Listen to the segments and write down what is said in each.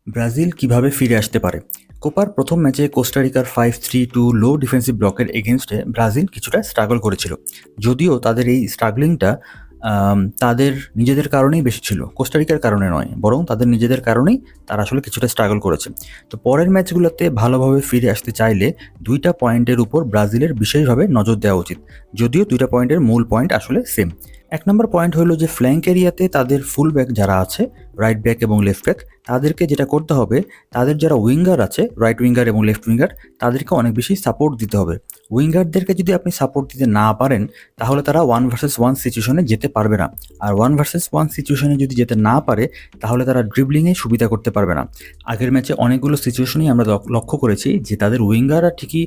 Brazil কিভাবে ফিরে আসতে পারে? কোপার প্রথম ম্যাচে কোস্টারিকার 5-3 লো ডিফেন্সিভ ব্লকের এগেনস্টে ব্রাজিল কিছুটা স্ট্রাগল করেছিল। যদিও তাদের এই স্ট্রাগলিংটা তাদের নিজেদের কারণেই বেশি ছিল। কোস্টারিকার কারণে নয়, বরং তাদের নিজেদের কারণেই তারা আসলে কিছুটা স্ট্রাগল করেছে। তো পরের ম্যাচগুলোতে ভালোভাবে ফিরে আসতে চাইলে ২টা পয়েন্টের উপর ব্রাজিলের বিশেষভাবে নজর দেওয়া উচিত। যদিও ২টা পয়েন্টের মূল পয়েন্ট আসলে সেম। ১ নম্বর পয়েন্ট হলো যে ফ্ল্যাঙ্ক এরিয়াতে তাদের ফুল ব্যাক যারা আছে, রাইট ব্যাক এবং লেফট ব্যাক, তাদেরকে যেটা করতে হবে, তাদের যারা উইঙ্গার আছে, রাইট উইঙ্গার এবং লেফট উইঙ্গার, তাদেরকে অনেক বেশি সাপোর্ট দিতে হবে। উইঙ্গারদেরকে যদি আপনি সাপোর্ট দিতে না পারেন, তাহলে তারা 1 ভার্সেস 1 সিচুয়েশনে যেতে পারবে না। আর 1 ভার্সেস 1 সিচুয়েশনে যদি যেতে না পারে, তাহলে তারা ড্রিবলিংয়ে সুবিধা করতে পারবে না। আগের ম্যাচে অনেকগুলো সিচুয়েশনেই আমরা লক্ষ্য করেছি যে তাদের উইঙ্গাররা ঠিকই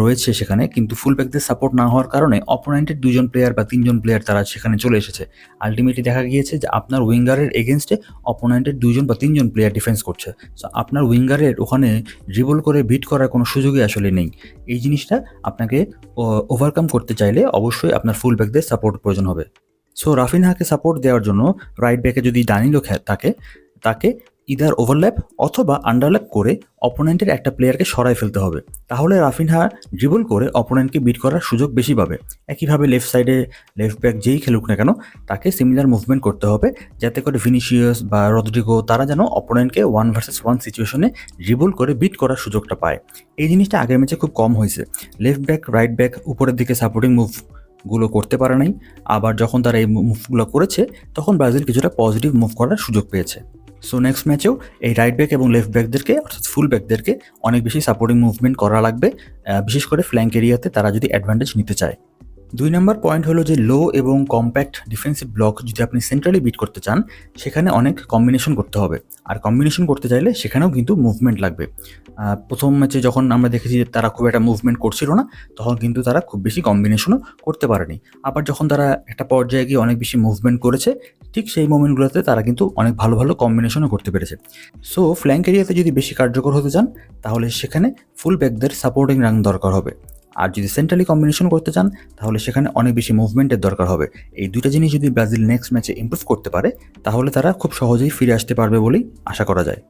রয়েছে সেখানে, কিন্তু ফুল ব্যাকদের সাপোর্ট না হওয়ার কারণে অপোনেন্টের ২ জন প্লেয়ার বা ৩ জন প্লেয়ার তারা সেখানে চলে এসেছে। আল্টিমেটলি দেখা গিয়েছে যে আপনার উইঙ্গারের এগেনস্টে অপোনেন্টের ২ জন বা ৩ জন প্লেয়ার ডিফেন্স করছে। সো আপনার উইঙ্গারের ওখানে ড্রিবল করে বিট করার কোনো সুযোগই আসলে নেই। এই জিনিসটা আপনাকে ওভারকাম করতে চাইলে অবশ্যই আপনার ফুল ব্যাকদের সাপোর্ট প্রয়োজন হবে। সো রাফিনহাকে সাপোর্ট দেওয়ার জন্য রাইট ব্যাকে যদি দানিলো থাকে, তাকে ইদার ওভারল্যাপ অথবা আন্ডারল্যাপ করে অপোনেন্টের একটা প্লেয়ারকে সরাই ফেলতে হবে। তাহলে রাফিনহা ড্রিবল করে অপোনেন্টকে বিট করার সুযোগ বেশি পাবে। একইভাবে লেফট সাইডে লেফট ব্যাক যেই খেলুক না কেন, তাকে সিমিলার মুভমেন্ট করতে হবে, যাতে করে ভিনিসিয়াস বা রদ্রিগো তারা যেন অপোনেন্টকে 1 ভার্সেস 1 সিচুয়েশনে ড্রিবল করে বিট করার সুযোগটা পায়। এই জিনিসটা আগের ম্যাচে খুব কম হয়েছে। লেফট ব্যাক, রাইট ব্যাক উপরের দিকে সাপোর্টিং মুভগুলো করতে পারে নাই। আবার যখন তারা এই মুভগুলো করেছে, তখন ব্রাজিল কিছুটা পজিটিভ মুভ করার সুযোগ পেয়েছে। সো নেক্সট ম্যাচেও এই রাইট ব্যাক এবং লেফট ব্যাকদেরকে, অর্থাৎ ফুল ব্যাকদেরকে অনেক বেশি সাপোর্টিং মুভমেন্ট করা লাগবে, বিশেষ করে ফ্ল্যাঙ্ক এরিয়াতে তারা যদি অ্যাডভান্টেজ নিতে চায়। ২ নম্বর পয়েন্ট হলো যে লো এবং কম্প্যাক্ট ডিফেন্সিভ ব্লক যদি আপনি সেন্ট্রালি বিট করতে চান, সেখানে অনেক কম্বিনেশন করতে হবে। আর কম্বিনেশন করতে চাইলে সেখানেও কিন্তু মুভমেন্ট লাগবে। প্রথম ম্যাচে যখন আমরা দেখেছি যে তারা খুব একটা মুভমেন্ট করছিল না, তখন কিন্তু তারা খুব বেশি কম্বিনেশনও করতে পারেনি। আবার যখন তারা একটা পর্যায়ে গিয়ে অনেক বেশি মুভমেন্ট করেছে, ঠিক সেই মোমেন্টগুলোতে তারা কিন্তু অনেক ভালো ভালো কম্বিনেশনও করতে পেরেছে। সো ফ্ল্যাঙ্ক এরিয়াতে যদি বেশি কার্যকর হতে চান, তাহলে সেখানে ফুল ব্যাকদের সাপোর্টিং রান দরকার হবে। আর যদি সেন্ট্রালি কম্বিনেশন করতে চান, তাহলে সেখানে অনেক বেশি মুভমেন্টের দরকার হবে। এই ২টা জিনিস যদি ব্রাজিল নেক্সট ম্যাচে ইমপ্রুভ করতে পারে, তাহলে তারা খুব সহজেই ফিরে আসতে পারবে বলেই আশা করা যায়।